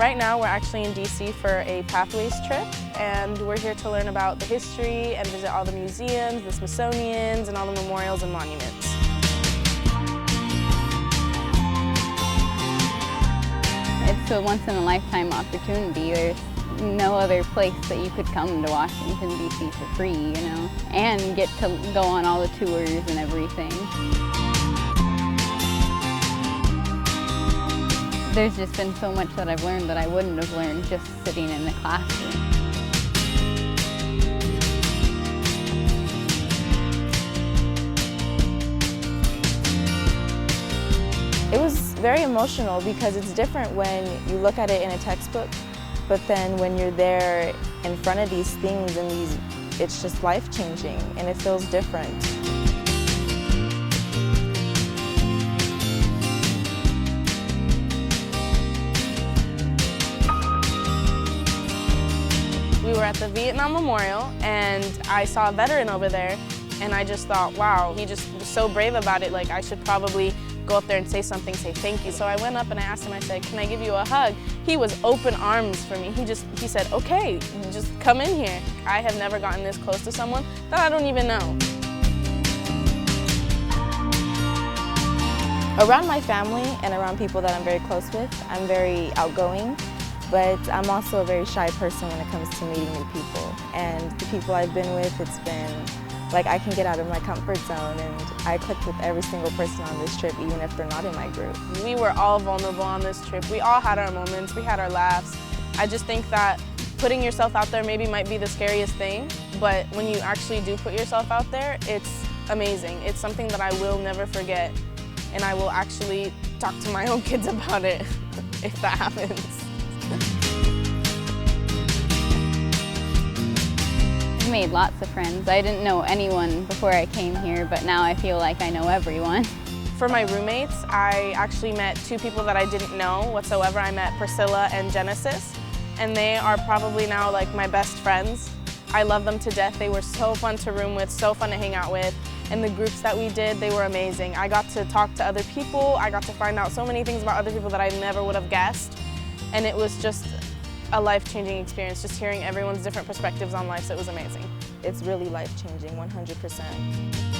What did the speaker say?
Right now we're actually in DC for a Pathways trip, and we're here to learn about the history and visit all the museums, the Smithsonians, and all the memorials and monuments. It's a once-in-a-lifetime opportunity. There's no other place that you could come to Washington, D.C. for free, you know, and get to go on all the tours and everything. There's just been so much that I've learned that I wouldn't have learned just sitting in the classroom. It was very emotional because it's different when you look at it in a textbook, but then when you're there in front of these things and it's just life-changing and it feels different. We were at the Vietnam Memorial and I saw a veteran over there and I just thought, wow, he just was so brave about it, like I should probably go up there and say something, say thank you. So I went up and I asked him, I said, can I give you a hug? He was open arms for me. He said, okay, just come in here. I have never gotten this close to someone that I don't even know. Around my family and around people that I'm very close with, I'm very outgoing, but I'm also a very shy person when it comes to meeting new people. And the people I've been with, it's been like I can get out of my comfort zone, and I clicked with every single person on this trip, even if they're not in my group. We were all vulnerable on this trip. We all had our moments, we had our laughs. I just think that putting yourself out there maybe might be the scariest thing, but when you actually do put yourself out there, it's amazing. It's something that I will never forget, and I will actually talk to my own kids about it if that happens. I've made lots of friends. I didn't know anyone before I came here, but now I feel like I know everyone. For my roommates, I actually met two people that I didn't know whatsoever. I met Priscilla and Genesis, and they are probably now like my best friends. I love them to death. They were so fun to room with, so fun to hang out with, and the groups that we did, they were amazing. I got to talk to other people. I got to find out so many things about other people that I never would have guessed, and it was just a life-changing experience, just hearing everyone's different perspectives on life, so it was amazing. It's really life-changing, 100%.